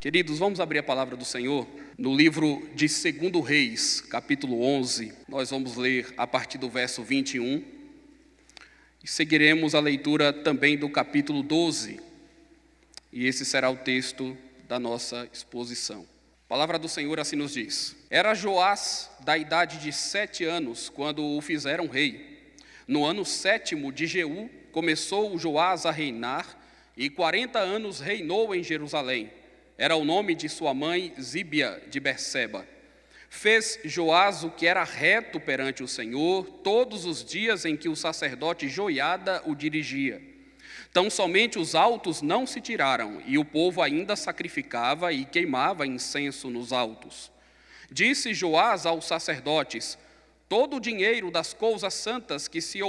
Queridos, vamos abrir a palavra do Senhor no livro de 2 Reis, capítulo 11. Nós vamos ler a partir do verso 21 e seguiremos a leitura também do capítulo 12. E esse será o texto da nossa exposição. A palavra do Senhor assim nos diz: Era Joás da idade de 7 anos quando o fizeram rei. No ano 7º de Jeú começou Joás a reinar e 40 anos reinou em Jerusalém. Era o nome de sua mãe Zíbia de Berseba. Fez Joás o que era reto perante o Senhor todos os dias em que o sacerdote Joiada o dirigia. Tão somente os altos não se tiraram, e o povo ainda sacrificava e queimava incenso nos altos. Disse Joás aos sacerdotes: todo o dinheiro das coisas santas que se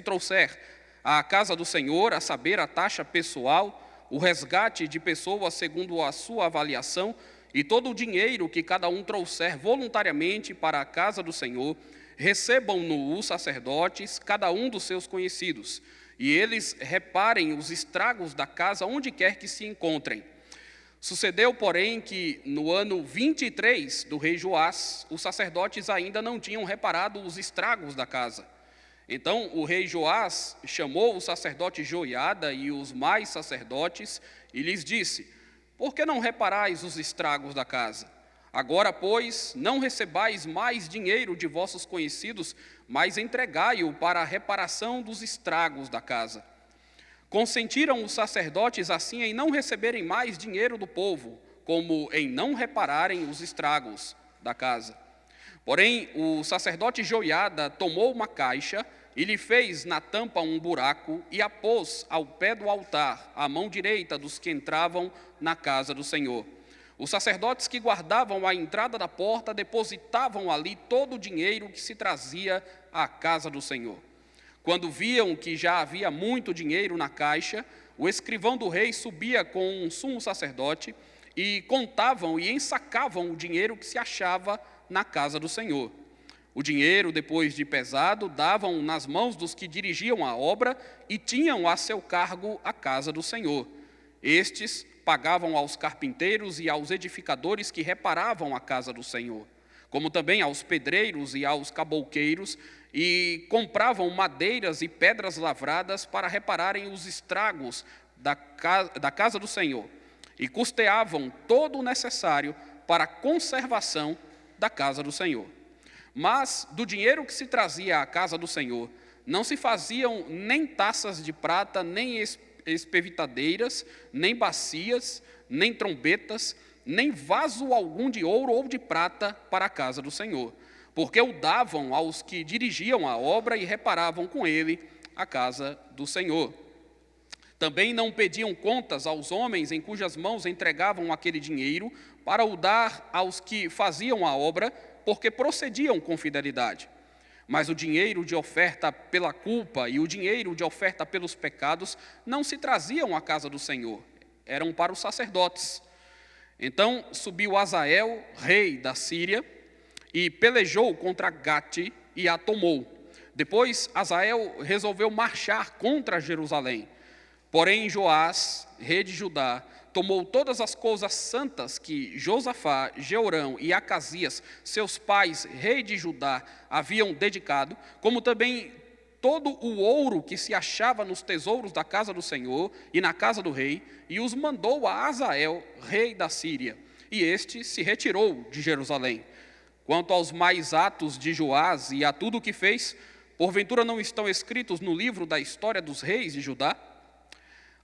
trouxer à casa do Senhor, a saber, a taxa pessoal, o resgate de pessoas segundo a sua avaliação, e todo o dinheiro que cada um trouxer voluntariamente para a casa do Senhor, recebam-no os sacerdotes, cada um dos seus conhecidos, e eles reparem os estragos da casa onde quer que se encontrem. Sucedeu, porém, que no ano 23 do rei Joás, os sacerdotes ainda não tinham reparado os estragos da casa. Então o rei Joás chamou o sacerdote Joiada e os mais sacerdotes e lhes disse: por que não reparais os estragos da casa? Agora, pois, não recebais mais dinheiro de vossos conhecidos, mas entregai-o para a reparação dos estragos da casa. Consentiram os sacerdotes assim em não receberem mais dinheiro do povo, como em não repararem os estragos da casa. Porém, o sacerdote Joiada tomou uma caixa e lhe fez na tampa um buraco e a pôs ao pé do altar, à mão direita dos que entravam na casa do Senhor. Os sacerdotes que guardavam a entrada da porta depositavam ali todo o dinheiro que se trazia à casa do Senhor. Quando viam que já havia muito dinheiro na caixa, o escrivão do rei subia com um sumo sacerdote e contavam e ensacavam o dinheiro que se achava na casa do Senhor. O dinheiro, depois de pesado, davam nas mãos dos que dirigiam a obra e tinham a seu cargo a casa do Senhor. Estes pagavam aos carpinteiros e aos edificadores que reparavam a casa do Senhor, como também aos pedreiros e aos cabouqueiros, e compravam madeiras e pedras lavradas para repararem os estragos da casa do Senhor, e custeavam todo o necessário para a conservação da casa do Senhor. Mas do dinheiro que se trazia à casa do Senhor, não se faziam nem taças de prata, nem espevitadeiras, nem bacias, nem trombetas, nem vaso algum de ouro ou de prata para a casa do Senhor, porque o davam aos que dirigiam a obra e reparavam com ele a casa do Senhor. Também não pediam contas aos homens em cujas mãos entregavam aquele dinheiro para o dar aos que faziam a obra, porque procediam com fidelidade. Mas o dinheiro de oferta pela culpa e o dinheiro de oferta pelos pecados não se traziam à casa do Senhor, eram para os sacerdotes. Então subiu Azael, rei da Síria, e pelejou contra Gate e a tomou. Depois Azael resolveu marchar contra Jerusalém. Porém Joás, rei de Judá, tomou todas as coisas santas que Josafá, Jeorão e Acasias, seus pais, rei de Judá, haviam dedicado, como também todo o ouro que se achava nos tesouros da casa do Senhor e na casa do rei, e os mandou a Azael, rei da Síria, e este se retirou de Jerusalém. Quanto aos mais atos de Joás e a tudo o que fez, porventura não estão escritos no livro da história dos reis de Judá?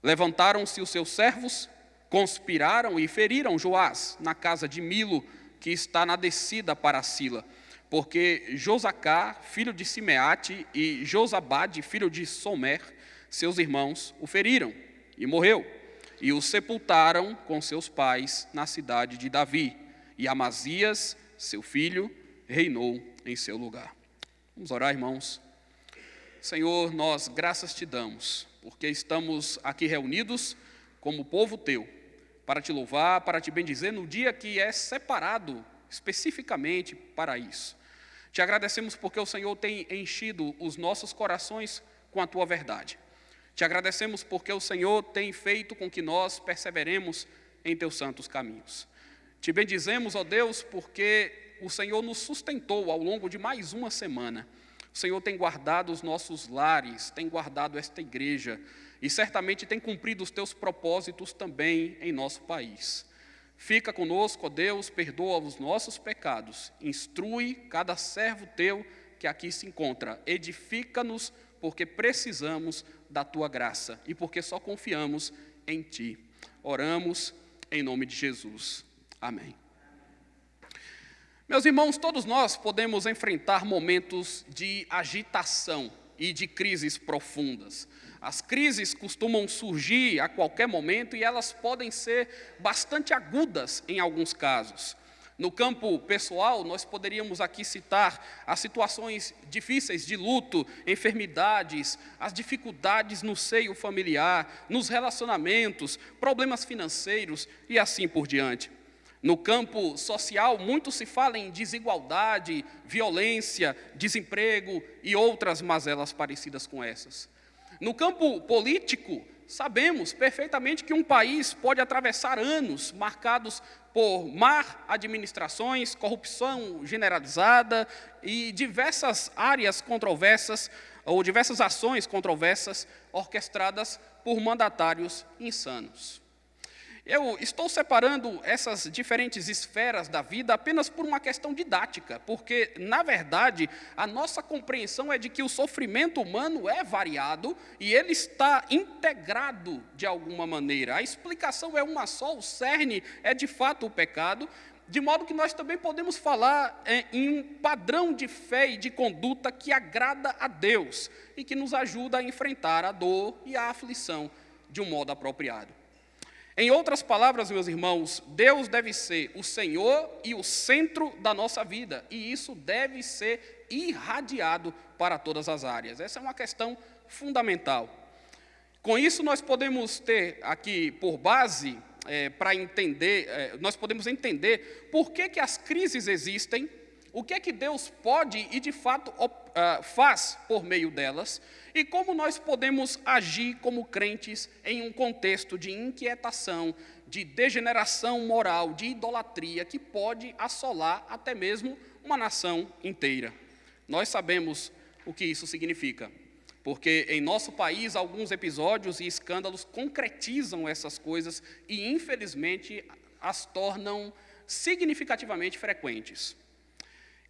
Levantaram-se os seus servos, conspiraram e feriram Joás na casa de Milo, que está na descida para Sila, porque Josacá, filho de Simeate, e Josabade, filho de Somer, seus irmãos, o feriram e morreu, e o sepultaram com seus pais na cidade de Davi, e Amazias, seu filho, reinou em seu lugar. Vamos orar, irmãos. Senhor, nós graças te damos, porque estamos aqui reunidos como povo teu, para te louvar, para te bendizer no dia que é separado especificamente para isso. Te agradecemos porque o Senhor tem enchido os nossos corações com a tua verdade. Te agradecemos porque o Senhor tem feito com que nós perseveremos em teus santos caminhos. Te bendizemos, ó Deus, porque o Senhor nos sustentou ao longo de mais uma semana. O Senhor tem guardado os nossos lares, tem guardado esta igreja e certamente tem cumprido os teus propósitos também em nosso país. Fica conosco, ó Deus, perdoa os nossos pecados, instrui cada servo teu que aqui se encontra, edifica-nos, porque precisamos da tua graça e porque só confiamos em ti. Oramos em nome de Jesus. Amém. Meus irmãos, todos nós podemos enfrentar momentos de agitação e de crises profundas. As crises costumam surgir a qualquer momento e elas podem ser bastante agudas em alguns casos. No campo pessoal, nós poderíamos aqui citar as situações difíceis de luto, enfermidades, as dificuldades no seio familiar, nos relacionamentos, problemas financeiros e assim por diante. No campo social, muito se fala em desigualdade, violência, desemprego e outras mazelas parecidas com essas. No campo político, sabemos perfeitamente que um país pode atravessar anos marcados por má administrações, corrupção generalizada e diversas áreas controversas, ou diversas ações controversas orquestradas por mandatários insanos. Eu estou separando essas diferentes esferas da vida apenas por uma questão didática, porque, na verdade, a nossa compreensão é de que o sofrimento humano é variado e ele está integrado de alguma maneira. A explicação é uma só, o cerne é de fato o pecado, de modo que nós também podemos falar em um padrão de fé e de conduta que agrada a Deus e que nos ajuda a enfrentar a dor e a aflição de um modo apropriado. Em outras palavras, meus irmãos, Deus deve ser o Senhor e o centro da nossa vida, e isso deve ser irradiado para todas as áreas. Essa é uma questão fundamental. Com isso, nós podemos ter aqui por base, para entender, nós podemos entender por que as crises existem, o que é que Deus pode e de fato faz por meio delas, e como nós podemos agir como crentes em um contexto de inquietação, de degeneração moral, de idolatria, que pode assolar até mesmo uma nação inteira. Nós sabemos o que isso significa, porque em nosso país alguns episódios e escândalos concretizam essas coisas e, infelizmente, as tornam significativamente frequentes.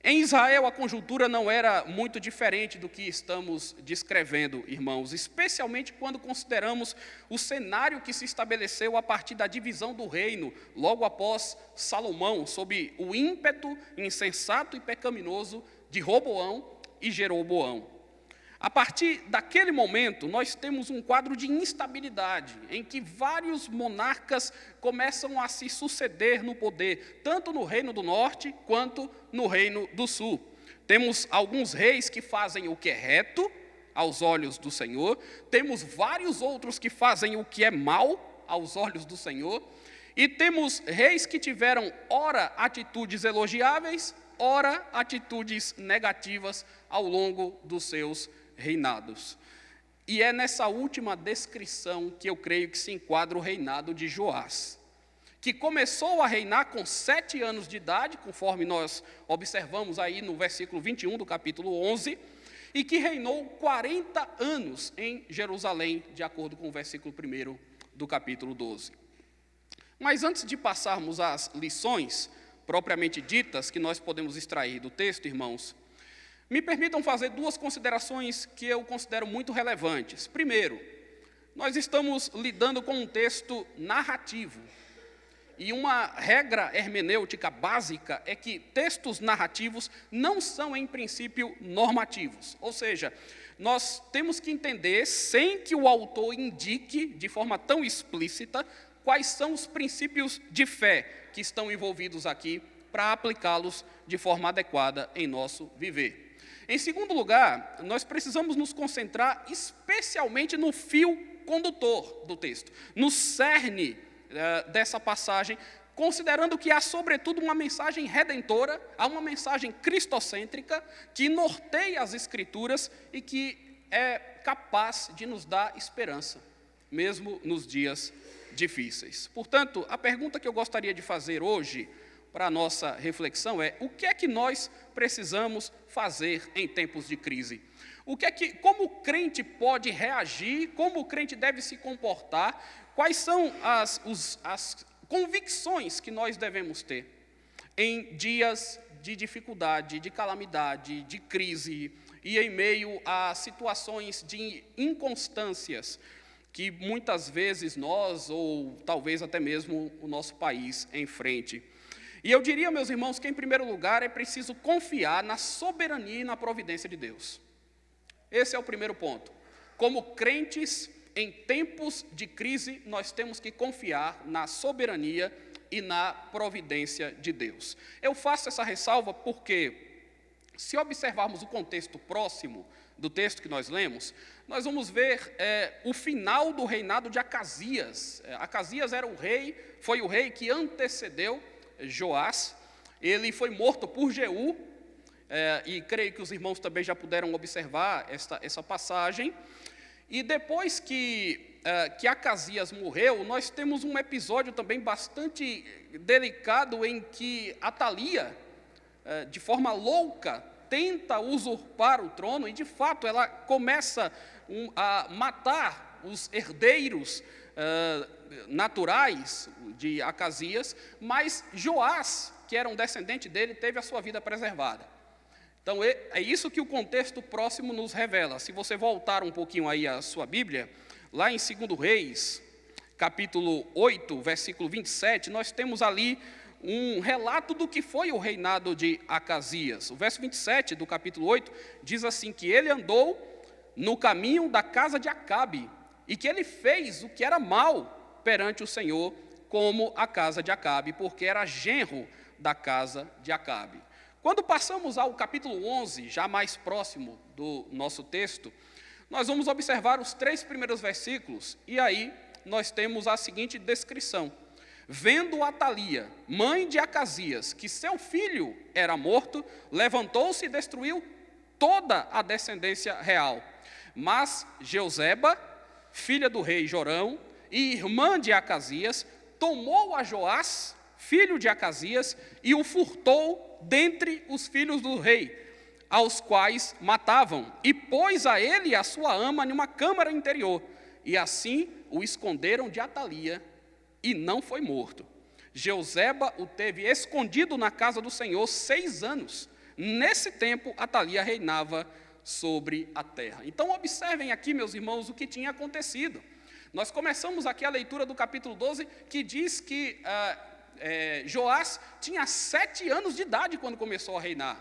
Em Israel, a conjuntura não era muito diferente do que estamos descrevendo, irmãos, especialmente quando consideramos o cenário que se estabeleceu a partir da divisão do reino, logo após Salomão, sob o ímpeto insensato e pecaminoso de Roboão e Jeroboão. A partir daquele momento, nós temos um quadro de instabilidade, em que vários monarcas começam a se suceder no poder, tanto no Reino do Norte quanto no Reino do Sul. Temos alguns reis que fazem o que é reto aos olhos do Senhor, temos vários outros que fazem o que é mal aos olhos do Senhor, e temos reis que tiveram ora atitudes elogiáveis, ora atitudes negativas ao longo dos seus reinados. E é nessa última descrição que eu creio que se enquadra o reinado de Joás, que começou a reinar com 7 anos de idade, conforme nós observamos aí no versículo 21 do capítulo 11, e que reinou 40 anos em Jerusalém, de acordo com o versículo 1 do capítulo 12. Mas antes de passarmos às lições propriamente ditas que nós podemos extrair do texto, irmãos, me permitam fazer 2 considerações que eu considero muito relevantes. Primeiro, nós estamos lidando com um texto narrativo. E uma regra hermenêutica básica é que textos narrativos não são, em princípio, normativos. Ou seja, nós temos que entender, sem que o autor indique de forma tão explícita, quais são os princípios de fé que estão envolvidos aqui para aplicá-los de forma adequada em nosso viver. Em segundo lugar, nós precisamos nos concentrar especialmente no fio condutor do texto, no cerne dessa passagem, considerando que há sobretudo uma mensagem redentora, há uma mensagem cristocêntrica que norteia as Escrituras e que é capaz de nos dar esperança. mesmo nos dias difíceis. Portanto, a pergunta que eu gostaria de fazer hoje para a nossa reflexão é: o que é que nós precisamos fazer em tempos de crise? Como o crente pode reagir, como o crente deve se comportar, quais são as convicções que nós devemos ter em dias de dificuldade, de calamidade, de crise e em meio a situações de inconstâncias que muitas vezes nós, ou talvez até mesmo o nosso país, enfrente. E eu diria, meus irmãos, que em primeiro lugar é preciso confiar na soberania e na providência de Deus. Esse é o primeiro ponto. Como crentes, em tempos de crise, nós temos que confiar na soberania e na providência de Deus. Eu faço essa ressalva porque, se observarmos o contexto próximo do texto que nós lemos, nós vamos ver o final do reinado de Acasias. Acasias foi o rei que antecedeu Joás. Ele foi morto por Jeú, e creio que os irmãos também já puderam observar essa passagem. E depois que Acasias morreu, nós temos um episódio também bastante delicado em que Atalia, de forma louca, tenta usurpar o trono e, de fato, ela começa a matar os herdeiros naturais de Acasias, mas Joás, que era um descendente dele, teve a sua vida preservada. Então, é isso que o contexto próximo nos revela. Se você voltar um pouquinho aí a sua Bíblia, lá em 2 Reis, capítulo 8, versículo 27, nós temos ali um relato do que foi o reinado de Acasias. O verso 27 do capítulo 8 diz assim, que ele andou no caminho da casa de Acabe, e que ele fez o que era mal perante o Senhor, como a casa de Acabe, porque era genro da casa de Acabe. Quando passamos ao capítulo 11, já mais próximo do nosso texto, nós vamos observar os 3 primeiros versículos, e aí nós temos a seguinte descrição. Vendo Atalia, mãe de Acasias, que seu filho era morto, levantou-se e destruiu toda a descendência real. Mas Jeuzeba, filha do rei Jorão e irmã de Acasias, tomou a Joás, filho de Acasias, e o furtou dentre os filhos do rei, aos quais matavam, e pôs a ele e a sua ama numa câmara interior, e assim o esconderam de Atalia, e não foi morto. Jeuzeba o teve escondido na casa do Senhor 6 anos. Nesse tempo, Atalia reinava sobre a terra. Então, observem aqui, meus irmãos, o que tinha acontecido. Nós começamos aqui a leitura do capítulo 12, que diz que Joás tinha 7 anos de idade quando começou a reinar.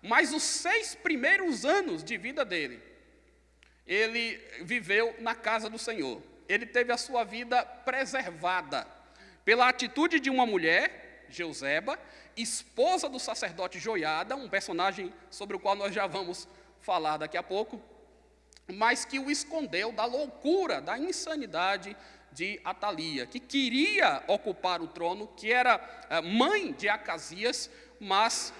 Mas os 6 primeiros anos de vida dele, ele viveu na casa do Senhor. Ele teve a sua vida preservada pela atitude de uma mulher, Jeuzeba, esposa do sacerdote Joiada, um personagem sobre o qual nós já vamos falar daqui a pouco, mas que o escondeu da loucura, da insanidade de Atalia, que queria ocupar o trono, que era mãe de Acasias, mas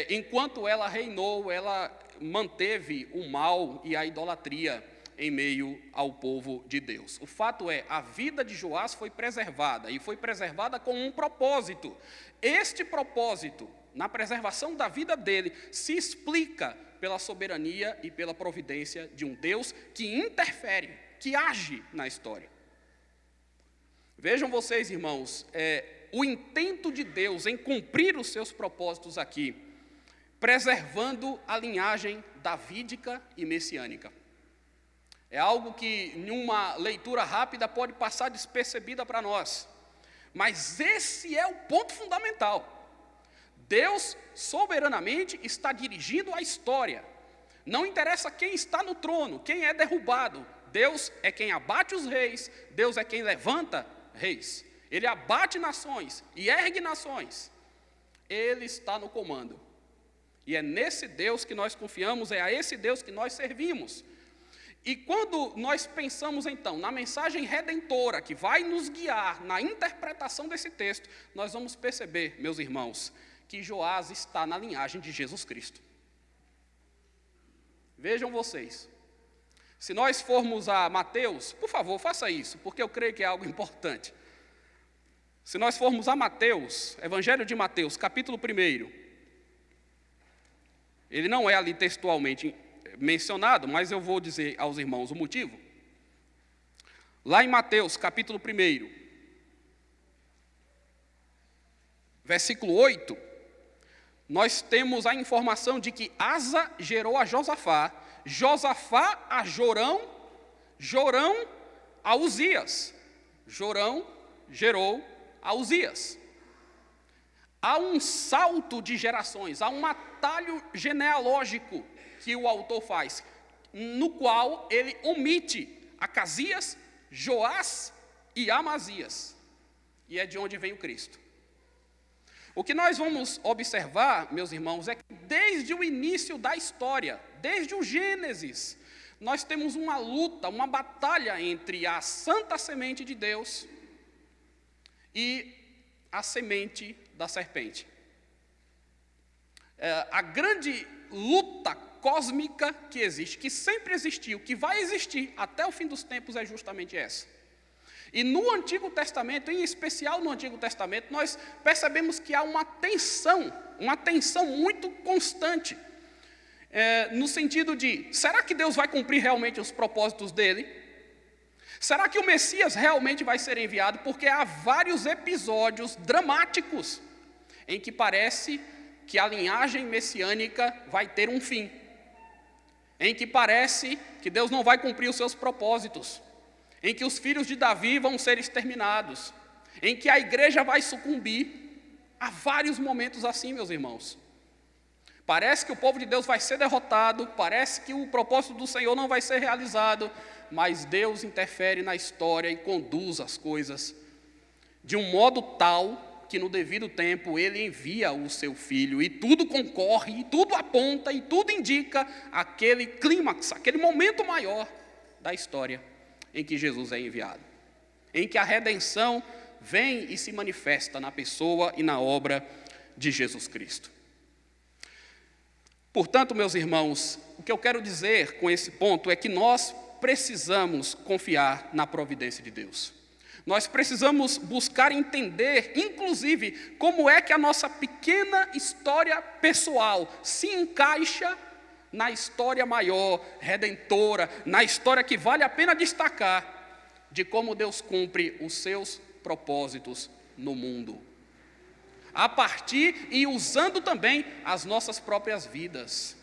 enquanto ela reinou, ela manteve o mal e a idolatria em meio ao povo de Deus. O fato é, a vida de Joás foi preservada, e foi preservada com um propósito. Este propósito, na preservação da vida dele, se explica pela soberania e pela providência de um Deus que interfere, que age na história. Vejam vocês, irmãos, o intento de Deus em cumprir os seus propósitos aqui, preservando a linhagem davídica e messiânica. É algo que, em uma leitura rápida, pode passar despercebida para nós. Mas esse é o ponto fundamental. Deus, soberanamente, está dirigindo a história. Não interessa quem está no trono, quem é derrubado. Deus é quem abate os reis, Deus é quem levanta reis. Ele abate nações e ergue nações. Ele está no comando. E é nesse Deus que nós confiamos, é a esse Deus que nós servimos. E quando nós pensamos, então, na mensagem redentora que vai nos guiar na interpretação desse texto, nós vamos perceber, meus irmãos, que Joás está na linhagem de Jesus Cristo. Vejam vocês, Se nós formos a Mateus, por favor, faça isso, porque eu creio que é algo importante. Se nós formos a Mateus, Evangelho de Mateus, capítulo 1, ele não é ali textualmente mencionado, mas eu vou dizer aos irmãos o motivo. Lá em Mateus, capítulo 1, versículo 8, nós temos a informação de que Asa gerou a Josafá, Josafá a Jorão, Jorão a Uzias, Jorão gerou a Uzias. Há um salto de gerações, há um atalho genealógico que o autor faz, no qual ele omite Acasias, Joás e Amazias. E é de onde vem o Cristo. O que nós vamos observar, meus irmãos, é que desde o início da história, desde o Gênesis, nós temos uma luta, uma batalha entre a santa semente de Deus e a semente da serpente. A grande luta cósmica que existe, que sempre existiu, que vai existir até o fim dos tempos, é justamente essa. E no Antigo Testamento, em especial no Antigo Testamento, nós percebemos que há uma tensão muito constante, no sentido de, será que Deus vai cumprir realmente os propósitos dele? Será que o Messias realmente vai ser enviado? Porque há vários episódios dramáticos em que parece que a linhagem messiânica vai ter um fim, em que parece que Deus não vai cumprir os seus propósitos, em que os filhos de Davi vão ser exterminados, em que a igreja vai sucumbir. Há vários momentos assim, meus irmãos. Parece que o povo de Deus vai ser derrotado, parece que o propósito do Senhor não vai ser realizado, mas Deus interfere na história e conduz as coisas de um modo tal que no devido tempo Ele envia o seu Filho, e tudo concorre, e tudo aponta, e tudo indica aquele clímax, aquele momento maior da história em que Jesus é enviado, em que a redenção vem e se manifesta na pessoa e na obra de Jesus Cristo. Portanto, meus irmãos, o que eu quero dizer com esse ponto é que nós precisamos confiar na providência de Deus. Nós precisamos buscar entender, inclusive, como é que a nossa pequena história pessoal se encaixa na história maior, redentora, na história que vale a pena destacar, de como Deus cumpre os seus propósitos no mundo, a partir e usando também as nossas próprias vidas.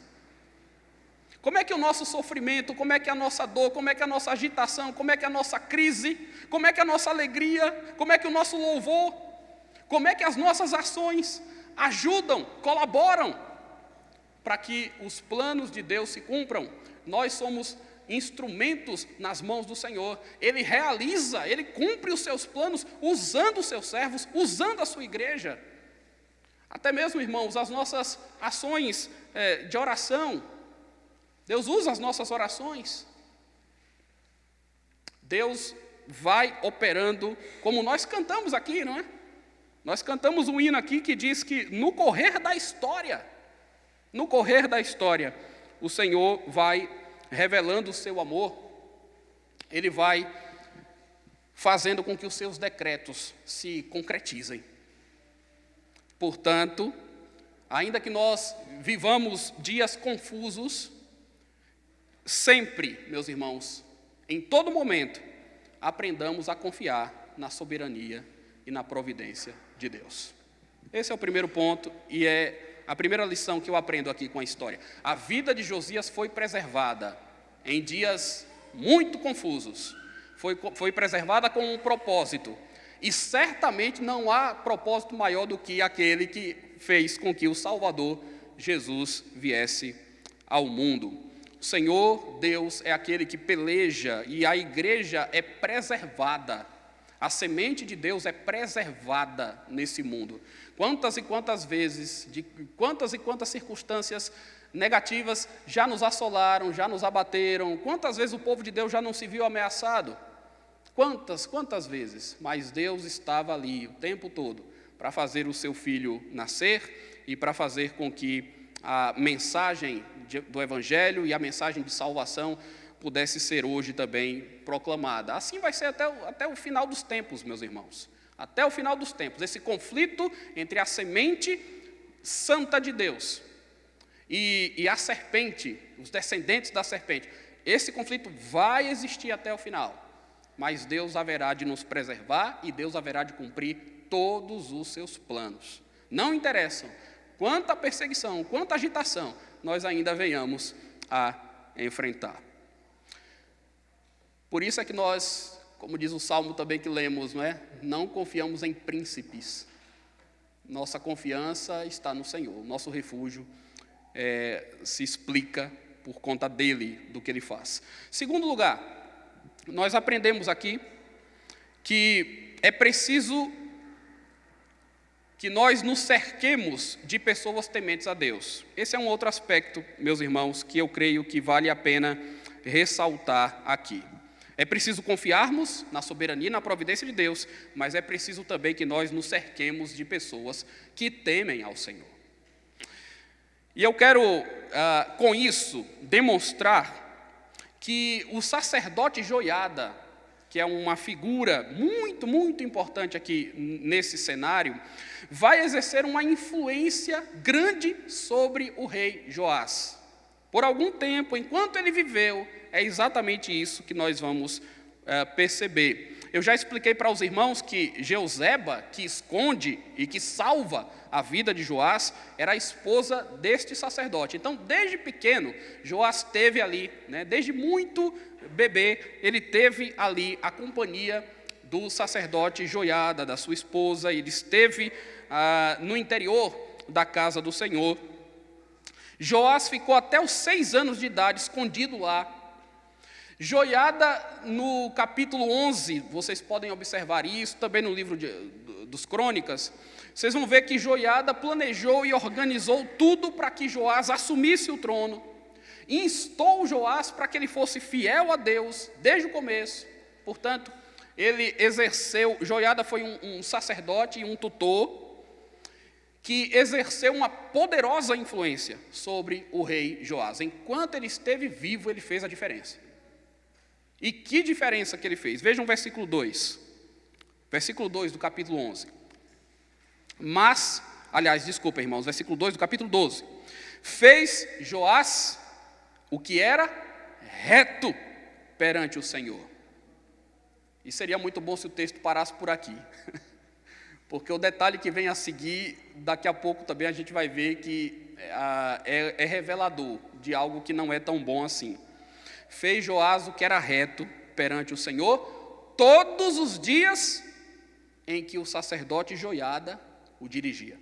Como é que o nosso sofrimento, como é que a nossa dor, como é que a nossa agitação, como é que a nossa crise, como é que a nossa alegria, como é que o nosso louvor, como é que as nossas ações ajudam, colaboram para que os planos de Deus se cumpram? Nós somos instrumentos nas mãos do Senhor. Ele realiza, Ele cumpre os seus planos usando os seus servos, usando a sua igreja. Até mesmo, irmãos, as nossas ações de oração, Deus usa as nossas orações. Deus vai operando, como nós cantamos aqui, não é? Nós cantamos um hino aqui que diz que no correr da história, o Senhor vai revelando o seu amor, Ele vai fazendo com que os seus decretos se concretizem. Portanto, ainda que nós vivamos dias confusos, sempre, meus irmãos, em todo momento, aprendamos a confiar na soberania e na providência de Deus. Esse é o primeiro ponto e é a primeira lição que eu aprendo aqui com a história. A vida de Josias foi preservada em dias muito confusos. Foi preservada com um propósito. E certamente não há propósito maior do que aquele que fez com que o Salvador, Jesus, viesse ao mundo. O Senhor Deus é aquele que peleja e a igreja é preservada. A semente de Deus é preservada nesse mundo. Quantas e quantas vezes, de quantas e quantas circunstâncias negativas já nos assolaram, já nos abateram. Quantas vezes o povo de Deus já não se viu ameaçado? Quantas vezes? Mas Deus estava ali o tempo todo para fazer o seu filho nascer e para fazer com que a mensagem do Evangelho e a mensagem de salvação pudesse ser hoje também proclamada. Assim vai ser até o final dos tempos, meus irmãos. Até o final dos tempos. Esse conflito entre a semente santa de Deus e a serpente, os descendentes da serpente. Esse conflito vai existir até o final. Mas Deus haverá de nos preservar e Deus haverá de cumprir todos os seus planos. Não interessam quanta perseguição, quanta agitação nós ainda venhamos a enfrentar. Por isso é que nós, como diz o Salmo também que lemos, não confiamos em príncipes. Nossa confiança está no Senhor. Nosso refúgio se explica por conta dele, do que ele faz. Segundo lugar, nós aprendemos aqui que é preciso que nós nos cerquemos de pessoas tementes a Deus. Esse é um outro aspecto, meus irmãos, que eu creio que vale a pena ressaltar aqui. É preciso confiarmos na soberania e na providência de Deus, mas é preciso também que nós nos cerquemos de pessoas que temem ao Senhor. E eu quero, com isso, demonstrar que o sacerdote Joiada, que é uma figura muito, muito importante aqui nesse cenário, vai exercer uma influência grande sobre o rei Joás. Por algum tempo, enquanto ele viveu, é exatamente isso que nós vamos perceber. Eu já expliquei para os irmãos que Jeuzeba, que esconde e que salva a vida de Joás, era a esposa deste sacerdote. Então, desde pequeno, Joás teve ali, desde muito bebê, ele teve ali a companhia do sacerdote Joiada, da sua esposa. Ele esteve no interior da casa do Senhor. Joás ficou até os 6 anos de idade escondido lá. Joiada, no capítulo 11, vocês podem observar isso, também no livro dos Crônicas, vocês vão ver que Joiada planejou e organizou tudo para que Joás assumisse o trono, instou Joás para que ele fosse fiel a Deus desde o começo. Portanto, ele exerceu, Joiada foi um sacerdote e um tutor, que exerceu uma poderosa influência sobre o rei Joás. Enquanto ele esteve vivo, ele fez a diferença. E que diferença que ele fez? Vejam o versículo 2. Versículo 2 do capítulo 11. Irmãos, versículo 2 do capítulo 12. Fez Joás o que era reto perante o Senhor. E seria muito bom se o texto parasse por aqui. Porque o detalhe que vem a seguir, daqui a pouco também a gente vai ver que é revelador de algo que não é tão bom assim. Fez Joás o que era reto perante o Senhor, todos os dias em que o sacerdote Joiada o dirigia.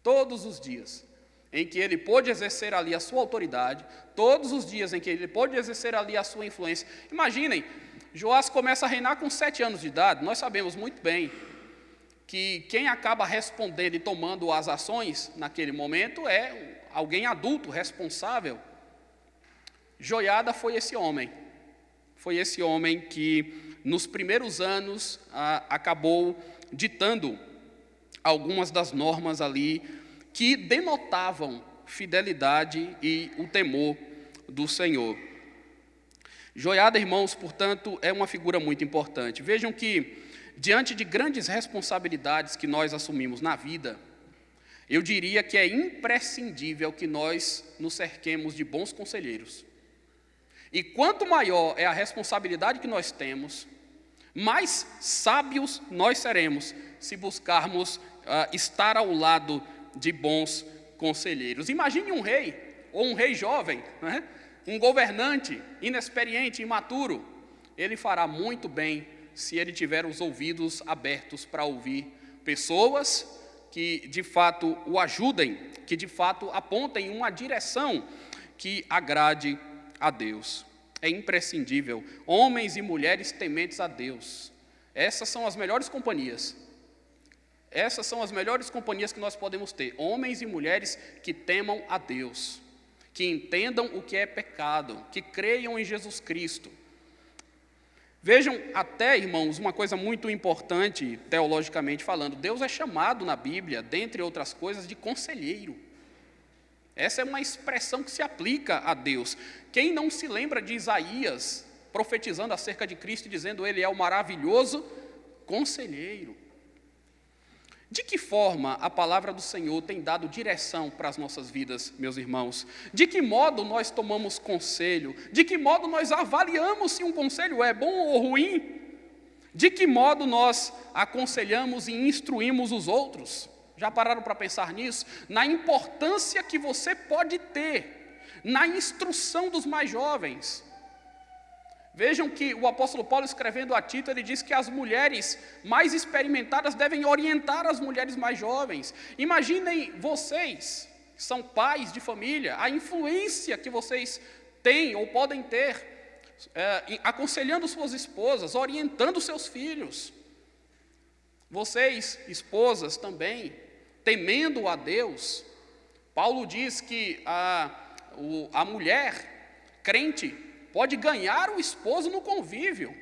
Todos os dias em que ele pôde exercer ali a sua autoridade, todos os dias em que ele pôde exercer ali a sua influência. Imaginem, Joás começa a reinar com 7 anos de idade. Nós sabemos muito bem que quem acaba respondendo e tomando as ações naquele momento é alguém adulto, responsável. Joiada foi esse homem que nos primeiros anos acabou ditando algumas das normas ali que denotavam fidelidade e o temor do Senhor. Joiada, irmãos, portanto, é uma figura muito importante. Vejam que, diante de grandes responsabilidades que nós assumimos na vida, eu diria que é imprescindível que nós nos cerquemos de bons conselheiros. E quanto maior é a responsabilidade que nós temos, mais sábios nós seremos se buscarmos estar ao lado de bons conselheiros. Imagine um rei, ou um rei jovem, um governante inexperiente, imaturo. Ele fará muito bem se ele tiver os ouvidos abertos para ouvir pessoas que de fato o ajudem, que de fato apontem uma direção que agrade a Deus. É imprescindível. Homens e mulheres tementes a Deus. Essas são as melhores companhias. Essas são as melhores companhias que nós podemos ter. Homens e mulheres que temam a Deus, que entendam o que é pecado, que creiam em Jesus Cristo. Vejam até, irmãos, uma coisa muito importante, teologicamente falando. Deus é chamado na Bíblia, dentre outras coisas, de conselheiro. Essa é uma expressão que se aplica a Deus. Quem não se lembra de Isaías profetizando acerca de Cristo, dizendo ele é o maravilhoso conselheiro? De que forma a palavra do Senhor tem dado direção para as nossas vidas, meus irmãos? De que modo nós tomamos conselho? De que modo nós avaliamos se um conselho é bom ou ruim? De que modo nós aconselhamos e instruímos os outros? Já pararam para pensar nisso? Na importância que você pode ter na instrução dos mais jovens. Vejam que o apóstolo Paulo, escrevendo a Tito, ele diz que as mulheres mais experimentadas devem orientar as mulheres mais jovens. Imaginem vocês, que são pais de família, a influência que vocês têm ou podem ter, aconselhando suas esposas, orientando seus filhos. Vocês, esposas, também, temendo a Deus. Paulo diz que a mulher crente pode ganhar o esposo no convívio,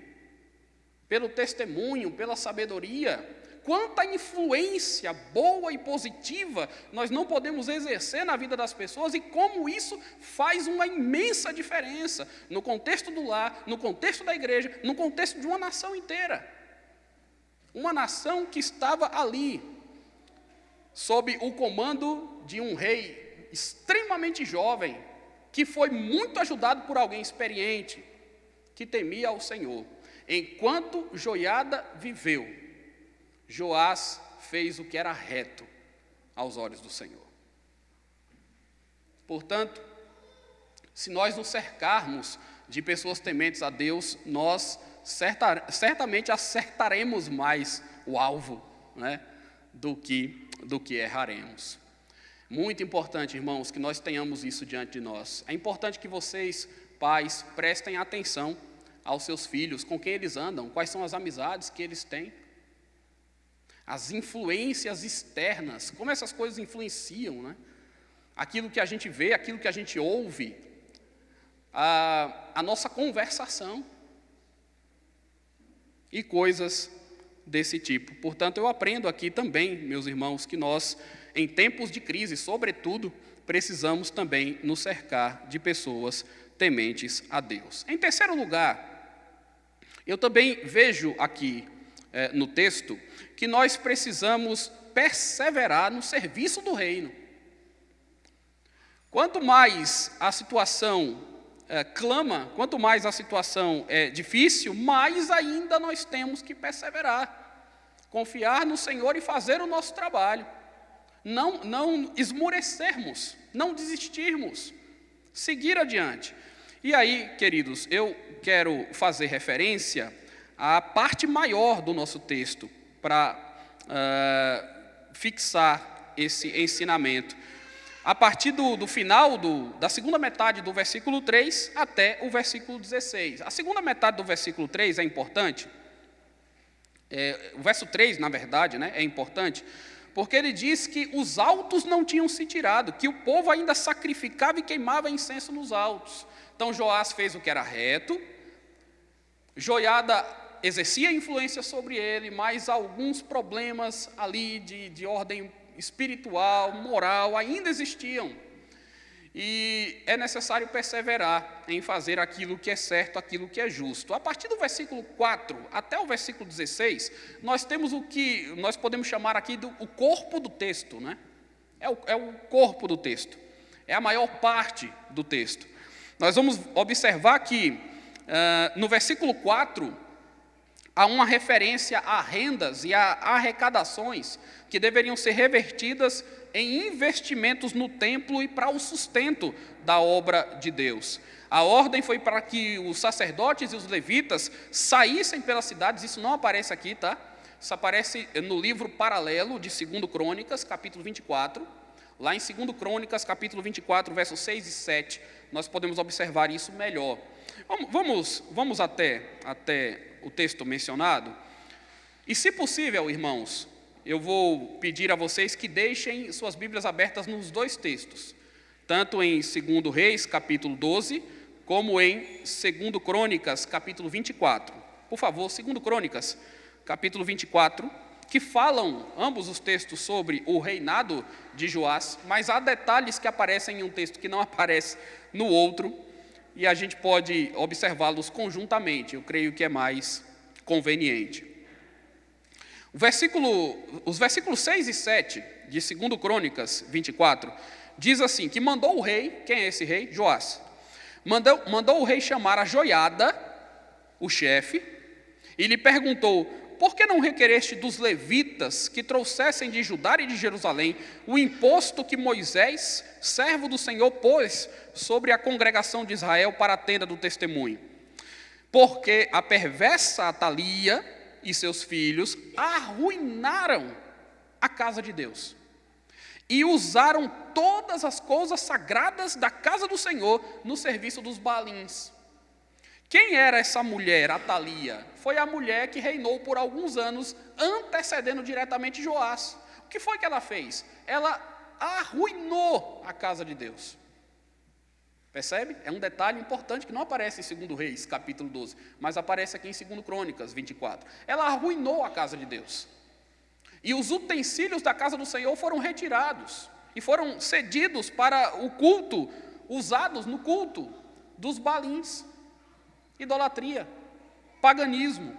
pelo testemunho, pela sabedoria. Quanta influência boa e positiva nós não podemos exercer na vida das pessoas e como isso faz uma imensa diferença no contexto do lar, no contexto da igreja, no contexto de uma nação inteira. Uma nação que estava ali, sob o comando de um rei extremamente jovem, que foi muito ajudado por alguém experiente, que temia ao Senhor. Enquanto Joiada viveu, Joás fez o que era reto aos olhos do Senhor. Portanto, se nós nos cercarmos de pessoas tementes a Deus, nós certamente acertaremos mais o alvo, né, do que erraremos. Muito importante, irmãos, que nós tenhamos isso diante de nós. É importante que vocês, pais, prestem atenção aos seus filhos, com quem eles andam, quais são as amizades que eles têm, as influências externas, como essas coisas influenciam, né? Aquilo que a gente vê, aquilo que a gente ouve, a nossa conversação e coisas desse tipo. Portanto, eu aprendo aqui também, meus irmãos, que nós, em tempos de crise, sobretudo, precisamos também nos cercar de pessoas tementes a Deus. Em terceiro lugar, eu também vejo aqui no texto que nós precisamos perseverar no serviço do reino. Quanto mais a situação clama, quanto mais a situação é difícil, mais ainda nós temos que perseverar, confiar no Senhor e fazer o nosso trabalho. Não esmorecermos, não desistirmos, seguir adiante. E aí, queridos, eu quero fazer referência à parte maior do nosso texto, para fixar esse ensinamento. A partir do final, da segunda metade do versículo 3 até o versículo 16. A segunda metade do versículo 3 é importante. O verso 3, na verdade, né, é importante, porque ele diz que os altos não tinham se tirado, que o povo ainda sacrificava e queimava incenso nos altos. Então Joás fez o que era reto, Joiada exercia influência sobre ele, mas alguns problemas ali de ordem espiritual, moral, ainda existiam. E é necessário perseverar em fazer aquilo que é certo, aquilo que é justo. A partir do versículo 4 até o versículo 16, nós temos o que nós podemos chamar aqui o corpo do texto, né? É o corpo do texto, é a maior parte do texto. Nós vamos observar que no versículo 4, há uma referência a rendas e a arrecadações que deveriam ser revertidas em investimentos no templo e para o sustento da obra de Deus. A ordem foi para que os sacerdotes e os levitas saíssem pelas cidades, isso não aparece aqui, tá? Isso aparece no livro paralelo de 2 Crônicas, capítulo 24. Lá em 2 Crônicas, capítulo 24, versos 6 e 7, nós podemos observar isso melhor. Vamos até o texto mencionado. E se possível, irmãos, eu vou pedir a vocês que deixem suas Bíblias abertas nos dois textos, tanto em 2 Reis, capítulo 12, como em 2 Crônicas, capítulo 24. Por favor, 2 Crônicas, capítulo 24, que falam, ambos os textos, sobre o reinado de Joás, mas há detalhes que aparecem em um texto que não aparece no outro, e a gente pode observá-los conjuntamente, eu creio que é mais conveniente. Os versículos 6 e 7 de 2 Crônicas 24, diz assim, que mandou o rei, quem é esse rei? Joás. Mandou o rei chamar a Joiada, o chefe, e lhe perguntou, por que não requereste dos levitas que trouxessem de Judá e de Jerusalém o imposto que Moisés, servo do Senhor, pôs sobre a congregação de Israel para a tenda do testemunho? Porque a perversa Atalia e seus filhos arruinaram a casa de Deus e usaram todas as coisas sagradas da casa do Senhor no serviço dos Baalins. Quem era essa mulher, Atalia? Foi a mulher que reinou por alguns anos, antecedendo diretamente Joás. O que foi que ela fez? Ela arruinou a casa de Deus. Percebe? É um detalhe importante que não aparece em 2 Reis, capítulo 12, mas aparece aqui em 2 Crônicas 24. Ela arruinou a casa de Deus. E os utensílios da casa do Senhor foram retirados e foram cedidos para o culto, usados no culto dos Baalins. Idolatria, paganismo.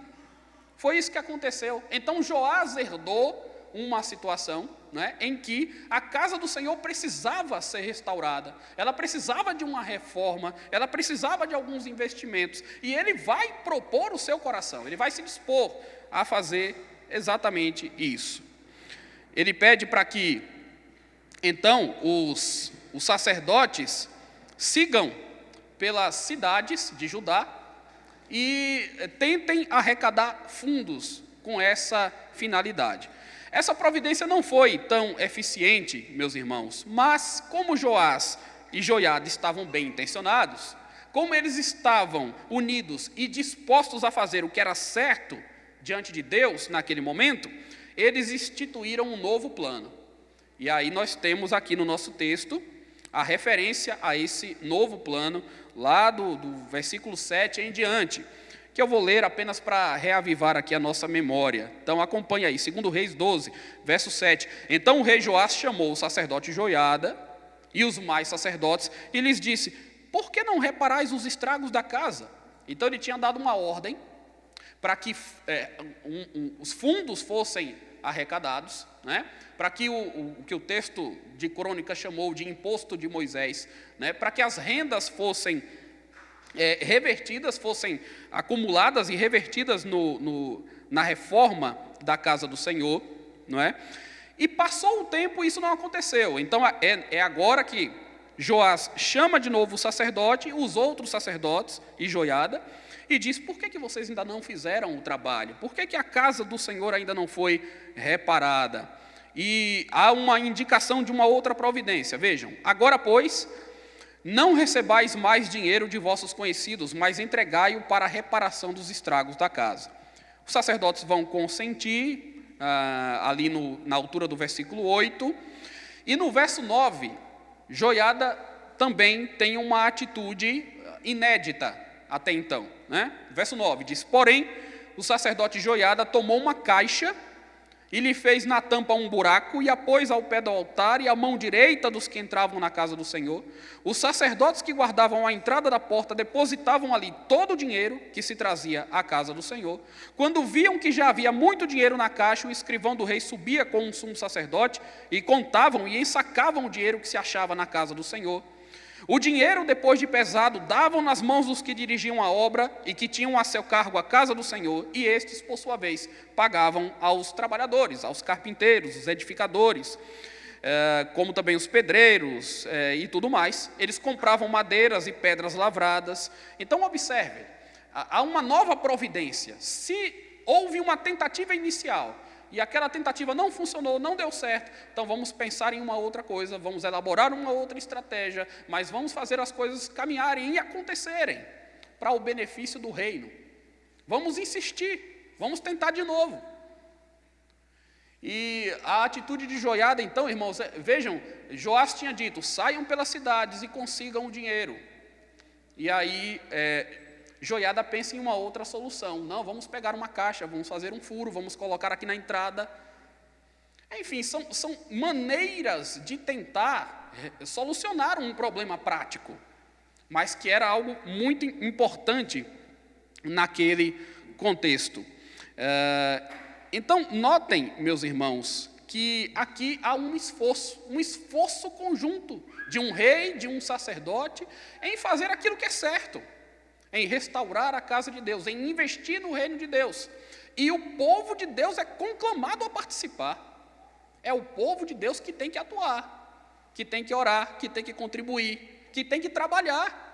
Foi isso que aconteceu. Então Joás herdou uma situação, né, em que a casa do Senhor precisava ser restaurada, ela precisava de uma reforma, ela precisava de alguns investimentos, e ele vai propor o seu coração, ele vai se dispor a fazer exatamente isso. Ele pede para que, então, os sacerdotes sigam pelas cidades de Judá e tentem arrecadar fundos com essa finalidade. Essa providência não foi tão eficiente, meus irmãos, mas como Joás e Joiada estavam bem intencionados, como eles estavam unidos e dispostos a fazer o que era certo diante de Deus naquele momento, eles instituíram um novo plano. E aí nós temos aqui no nosso texto a referência a esse novo plano, lá do versículo 7 em diante, que eu vou ler apenas para reavivar aqui a nossa memória. Então acompanhe aí, 2 Reis 12, verso 7. Então o rei Joás chamou o sacerdote Joiada e os mais sacerdotes e lhes disse, por que não reparais os estragos da casa? Então ele tinha dado uma ordem para que os fundos fossem arrecadados, né? Para que o que o texto de Crônica chamou de imposto de Moisés, né? Para que as rendas fossem revertidas, fossem acumuladas e revertidas na reforma da casa do Senhor, não é? E passou o tempo e isso não aconteceu. Então é agora que Joás chama de novo o sacerdote, os outros sacerdotes e Joiada, e diz, por que vocês ainda não fizeram o trabalho? Por que a casa do Senhor ainda não foi reparada? E há uma indicação de uma outra providência. Vejam, agora, pois, não recebais mais dinheiro de vossos conhecidos, mas entregai-o para a reparação dos estragos da casa. Os sacerdotes vão consentir, ali na altura do versículo 8, e no verso 9, Joiada também tem uma atitude inédita até então, né? Verso 9 diz, porém, o sacerdote Joiada tomou uma caixa e lhe fez na tampa um buraco e a pôs ao pé do altar e à mão direita dos que entravam na casa do Senhor. Os sacerdotes que guardavam a entrada da porta depositavam ali todo o dinheiro que se trazia à casa do Senhor. Quando viam que já havia muito dinheiro na caixa, o escrivão do rei subia com um sumo sacerdote e contavam e ensacavam o dinheiro que se achava na casa do Senhor. O dinheiro, depois de pesado, davam nas mãos dos que dirigiam a obra e que tinham a seu cargo a casa do Senhor, e estes, por sua vez, pagavam aos trabalhadores, aos carpinteiros, os edificadores, como também os pedreiros e tudo mais. Eles compravam madeiras e pedras lavradas. Então, observe, há uma nova providência. Se houve uma tentativa inicial, e aquela tentativa não funcionou, não deu certo, então vamos pensar em uma outra coisa, vamos elaborar uma outra estratégia, mas vamos fazer as coisas caminharem e acontecerem para o benefício do reino. Vamos insistir, vamos tentar de novo. E a atitude de Joiada, então, irmãos, vejam, Joás tinha dito, saiam pelas cidades e consigam o dinheiro. E aí Joiada pensa em uma outra solução. Não, vamos pegar uma caixa, vamos fazer um furo, vamos colocar aqui na entrada. Enfim, são maneiras de tentar solucionar um problema prático, mas que era algo muito importante naquele contexto. Então, notem, meus irmãos, que aqui há um esforço conjunto de um rei, de um sacerdote, em fazer aquilo que é certo, em restaurar a casa de Deus, em investir no reino de Deus. E o povo de Deus é conclamado a participar. É o povo de Deus que tem que atuar, que tem que orar, que tem que contribuir, que tem que trabalhar.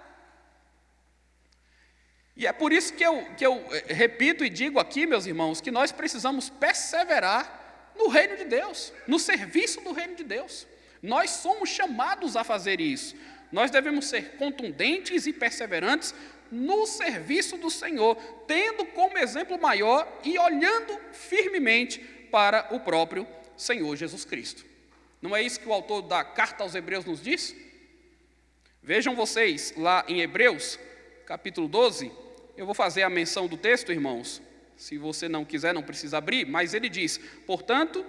E é por isso que eu repito e digo aqui, meus irmãos, que nós precisamos perseverar no reino de Deus, no serviço do reino de Deus. Nós somos chamados a fazer isso. Nós devemos ser contundentes e perseverantes no serviço do Senhor, tendo como exemplo maior e olhando firmemente para o próprio Senhor Jesus Cristo. Não é isso que o autor da carta aos Hebreus nos diz? Vejam vocês lá em Hebreus, capítulo 12, eu vou fazer a menção do texto, irmãos. Se você não quiser, não precisa abrir, mas ele diz: portanto,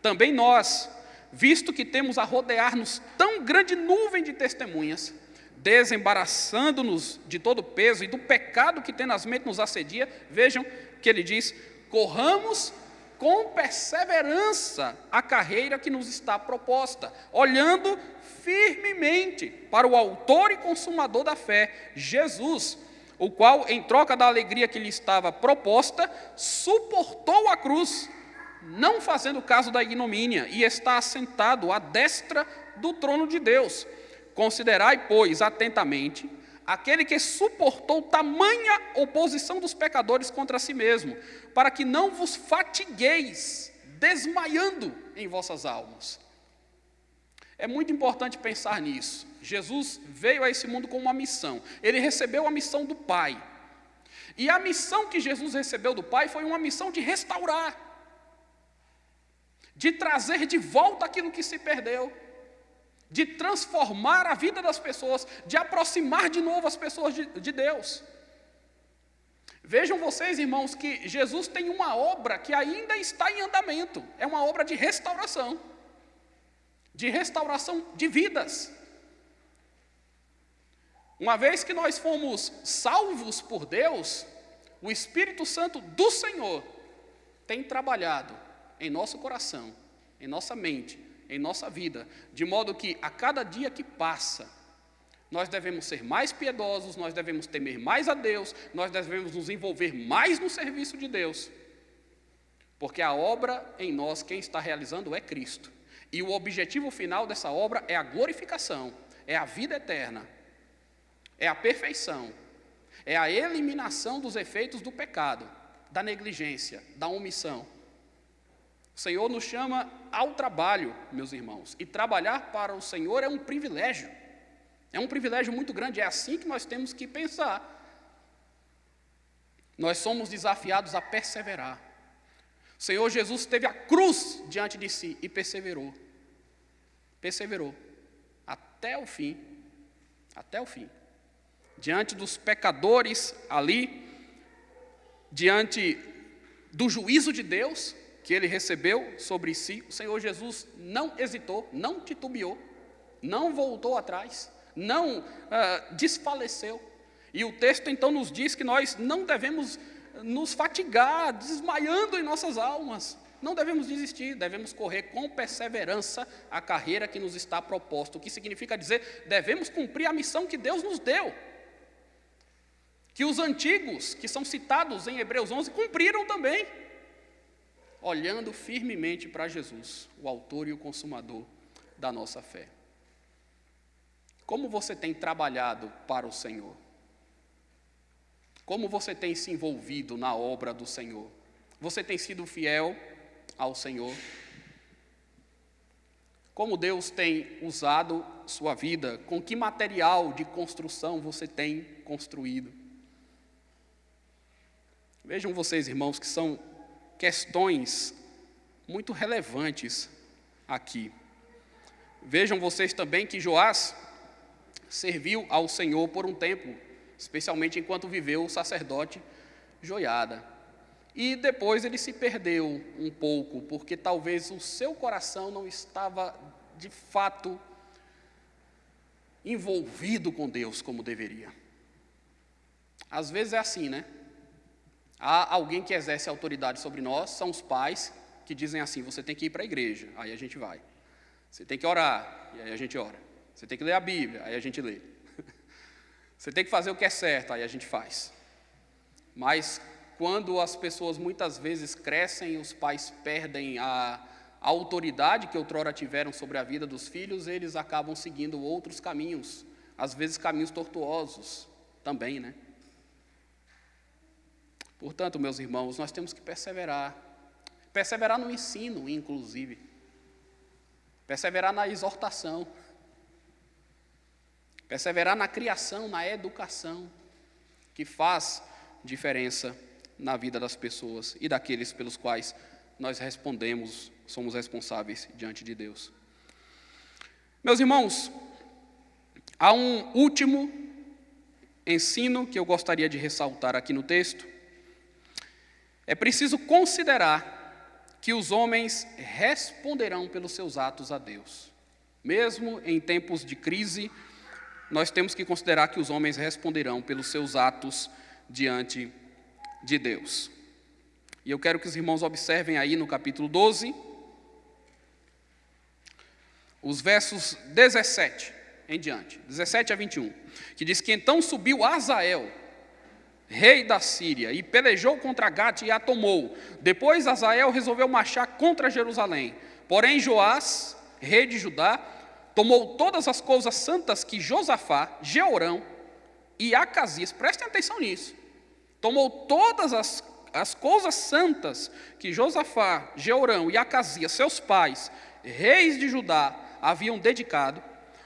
também nós, visto que temos a rodear-nos tão grande nuvem de testemunhas, desembaraçando-nos de todo o peso e do pecado que tenazmente nos assedia, vejam que ele diz: corramos com perseverança a carreira que nos está proposta, olhando firmemente para o autor e consumador da fé, Jesus, o qual, em troca da alegria que lhe estava proposta, suportou a cruz, não fazendo caso da ignomínia, e está assentado à destra do trono de Deus. Considerai, pois, atentamente aquele que suportou tamanha oposição dos pecadores contra si mesmo, para que não vos fatigueis, desmaiando em vossas almas. É muito importante pensar nisso. Jesus veio a esse mundo com uma missão. Ele recebeu a missão do Pai. E a missão que Jesus recebeu do Pai foi uma missão de restaurar, de trazer de volta aquilo que se perdeu, de transformar a vida das pessoas, de aproximar de novo as pessoas de Deus. Vejam vocês, irmãos, que Jesus tem uma obra que ainda está em andamento. É uma obra de restauração de vidas. Uma vez que nós fomos salvos por Deus, o Espírito Santo do Senhor tem trabalhado em nosso coração, em nossa mente, em nossa vida, de modo que a cada dia que passa, nós devemos ser mais piedosos, nós devemos temer mais a Deus, nós devemos nos envolver mais no serviço de Deus, porque a obra em nós, quem está realizando é Cristo, e o objetivo final dessa obra é a glorificação, é a vida eterna, é a perfeição, é a eliminação dos efeitos do pecado, da negligência, da omissão. O Senhor nos chama ao trabalho, meus irmãos, e trabalhar para o Senhor é um privilégio muito grande, é assim que nós temos que pensar. Nós somos desafiados a perseverar. O Senhor Jesus teve a cruz diante de si e perseverou, até o fim, diante dos pecadores ali, diante do juízo de Deus, que ele recebeu sobre si. O Senhor Jesus não hesitou, não titubeou, não voltou atrás, não desfaleceu. E o texto então nos diz que nós não devemos nos fatigar, desmaiando em nossas almas. Não devemos desistir, devemos correr com perseverança a carreira que nos está proposta. O que significa dizer, devemos cumprir a missão que Deus nos deu. Que os antigos, que são citados em Hebreus 11, cumpriram também. Olhando firmemente para Jesus, o autor e o consumador da nossa fé. Como você tem trabalhado para o Senhor? Como você tem se envolvido na obra do Senhor? Você tem sido fiel ao Senhor? Como Deus tem usado sua vida? Com que material de construção você tem construído? Vejam vocês, irmãos, que são questões muito relevantes aqui. Vejam vocês também que Joás serviu ao Senhor por um tempo, especialmente enquanto viveu o sacerdote Joiada. E depois ele se perdeu um pouco, porque talvez o seu coração não estava, de fato, envolvido com Deus como deveria. Às vezes é assim, né? Há alguém que exerce autoridade sobre nós, são os pais, que dizem assim: você tem que ir para a igreja, aí a gente vai. Você tem que orar, e aí a gente ora. Você tem que ler a Bíblia, aí a gente lê. Você tem que fazer o que é certo, aí a gente faz. Mas quando as pessoas muitas vezes crescem, os pais perdem a autoridade que outrora tiveram sobre a vida dos filhos, eles acabam seguindo outros caminhos, às vezes caminhos tortuosos também, né? Portanto, meus irmãos, nós temos que perseverar no ensino, inclusive, perseverar na exortação, perseverar na criação, na educação, que faz diferença na vida das pessoas e daqueles pelos quais nós respondemos, somos responsáveis diante de Deus. Meus irmãos, há um último ensino que eu gostaria de ressaltar aqui no texto. É preciso considerar que os homens responderão pelos seus atos a Deus. Mesmo em tempos de crise, nós temos que considerar que os homens responderão pelos seus atos diante de Deus. E eu quero que os irmãos observem aí no capítulo 12, os versos 17 em diante, 17 a 21, que diz que então subiu Azael, rei da Síria, e pelejou contra Gate e a tomou. Depois Azael resolveu marchar contra Jerusalém. Porém Joás, rei de Judá, tomou todas as coisas santas que Josafá, Jeorão e Acasias, prestem atenção nisso, tomou todas as coisas santas que Josafá, Jeorão e Acasias, seus pais, reis de Judá, haviam dedicado,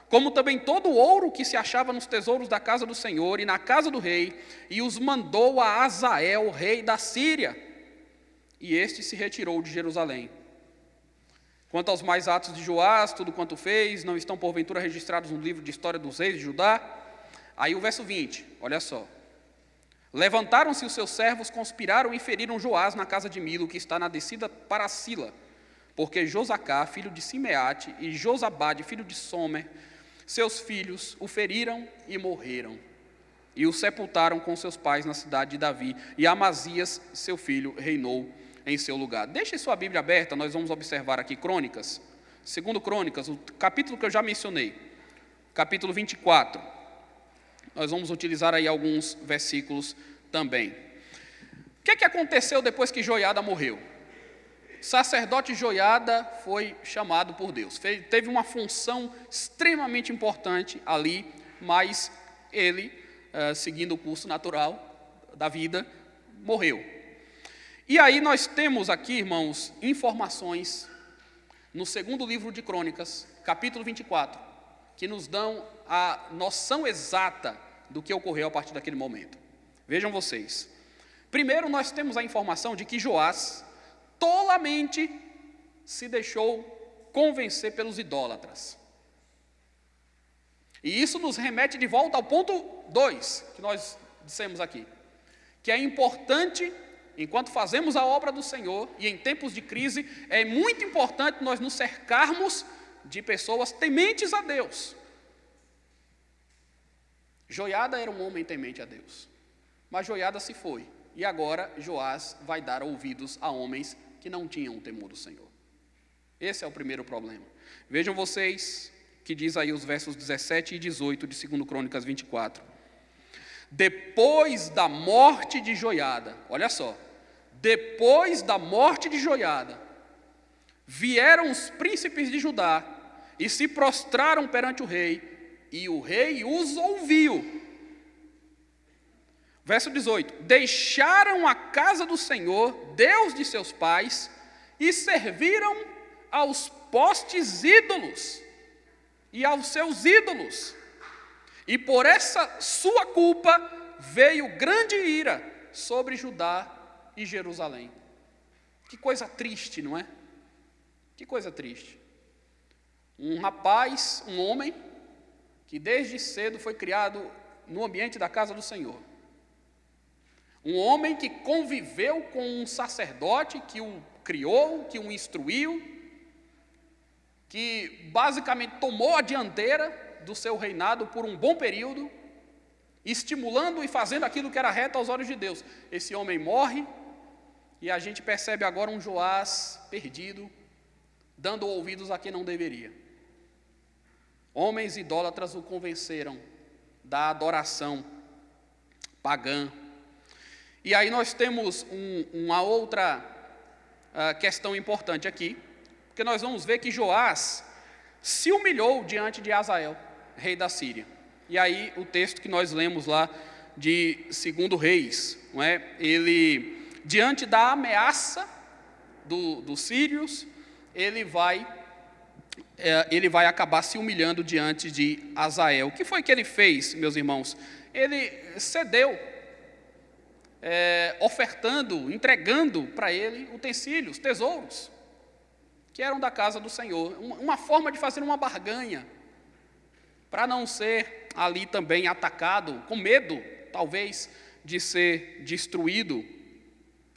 como também todo o ouro que se achava nos tesouros da casa do Senhor e na casa do rei, e os mandou a Azael, rei da Síria, e este se retirou de Jerusalém. Quanto aos mais atos de Joás, tudo quanto fez, não estão porventura registrados no livro de história dos reis de Judá? Aí o verso 20, olha só. Levantaram-se os seus servos, conspiraram e feriram Joás na casa de Milo, que está na descida para Sila, porque Josacá, filho de Simeate, e Josabade, filho de Somer, seus filhos, o feriram e morreram, e o sepultaram com seus pais na cidade de Davi, e Amazias, seu filho, reinou em seu lugar. Deixe sua Bíblia aberta, nós vamos observar aqui Crônicas, segundo Crônicas, o capítulo que eu já mencionei, capítulo 24. Nós vamos utilizar aí alguns versículos também. O que aconteceu depois que Joiada morreu? O sacerdote Joiada foi chamado por Deus. Teve uma função extremamente importante ali, mas ele, seguindo o curso natural da vida, morreu. E aí nós temos aqui, irmãos, informações no segundo livro de Crônicas, capítulo 24, que nos dão a noção exata do que ocorreu a partir daquele momento. Vejam vocês. Primeiro, nós temos a informação de que Joás tolamente se deixou convencer pelos idólatras. E isso nos remete de volta ao ponto 2, que nós dissemos aqui, que é importante, enquanto fazemos a obra do Senhor, e em tempos de crise, é muito importante nós nos cercarmos de pessoas tementes a Deus. Joiada era um homem temente a Deus, mas Joiada se foi, e agora Joás vai dar ouvidos a homens que não tinham o temor do Senhor. Esse é o primeiro problema. Vejam vocês que diz aí os versos 17 e 18 de 2 Crônicas 24. Depois da morte de Joiada, olha só, depois da morte de Joiada, vieram os príncipes de Judá e se prostraram perante o rei, e o rei os ouviu. Verso 18: deixaram a casa do Senhor, Deus de seus pais, e serviram aos postes ídolos e aos seus ídolos. E por essa sua culpa veio grande ira sobre Judá e Jerusalém. Que coisa triste, não é? Que coisa triste. Um rapaz, um homem, que desde cedo foi criado no ambiente da casa do Senhor. Um homem que conviveu com um sacerdote que o criou, que o instruiu, que basicamente tomou a dianteira do seu reinado por um bom período, estimulando e fazendo aquilo que era reto aos olhos de Deus. Esse homem morre e a gente percebe agora um Joás perdido, dando ouvidos a quem não deveria. Homens idólatras o convenceram da adoração pagã. E aí nós temos uma outra questão importante aqui, porque nós vamos ver que Joás se humilhou diante de Azael, rei da Síria. E aí o texto que nós lemos lá de 2 Reis, não é? Ele, diante da ameaça dos sírios, ele vai acabar se humilhando diante de Azael. O que foi que ele fez, meus irmãos? Ele cedeu, ofertando, entregando para ele utensílios, tesouros, que eram da casa do Senhor. Uma forma de fazer uma barganha, para não ser ali também atacado, com medo, talvez, de ser destruído.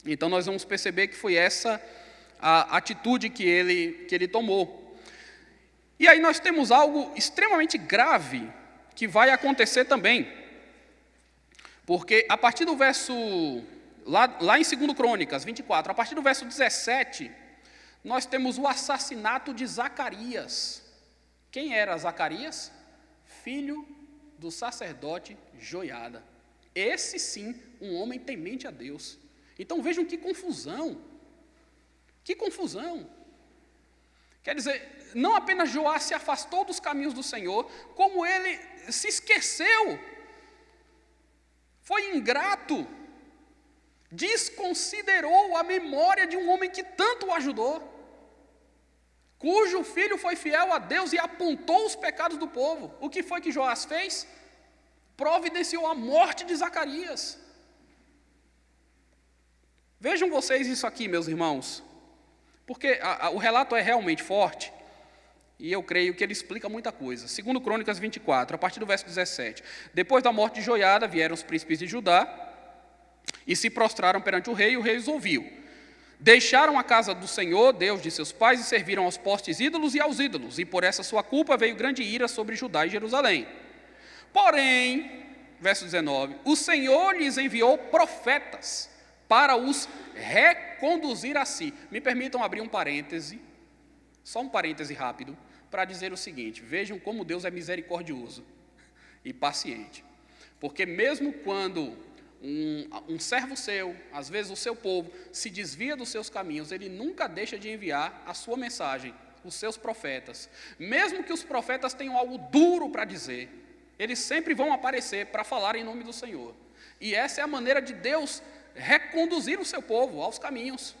Então nós vamos perceber que foi essa a atitude que ele tomou. E aí nós temos algo extremamente grave que vai acontecer também. Porque a partir do verso, lá em 2 Crônicas 24, a partir do verso 17, nós temos o assassinato de Zacarias. Quem era Zacarias? Filho do sacerdote Joiada. Esse sim, um homem temente a Deus. Então vejam que confusão. Que confusão. Quer dizer, não apenas Joás se afastou dos caminhos do Senhor, como ele se esqueceu, foi ingrato, desconsiderou a memória de um homem que tanto o ajudou, cujo filho foi fiel a Deus e apontou os pecados do povo. O que foi que Joás fez? Providenciou a morte de Zacarias. Vejam vocês isso aqui, meus irmãos, porque o relato é realmente forte, e eu creio que ele explica muita coisa. 2 Crônicas 24, a partir do verso 17. Depois da morte de Joiada, vieram os príncipes de Judá, e se prostraram perante o rei, e o rei os ouviu. Deixaram a casa do Senhor, Deus de seus pais, e serviram aos postes ídolos e aos ídolos, e por essa sua culpa veio grande ira sobre Judá e Jerusalém. Porém, verso 19, o Senhor lhes enviou profetas para os reconduzir a si. Me permitam abrir um parêntese, só um parêntese rápido, para dizer o seguinte: vejam como Deus é misericordioso e paciente. Porque mesmo quando um servo seu, às vezes o seu povo, se desvia dos seus caminhos, ele nunca deixa de enviar a sua mensagem, os seus profetas. Mesmo que os profetas tenham algo duro para dizer, eles sempre vão aparecer para falar em nome do Senhor. E essa é a maneira de Deus reconduzir o seu povo aos caminhos,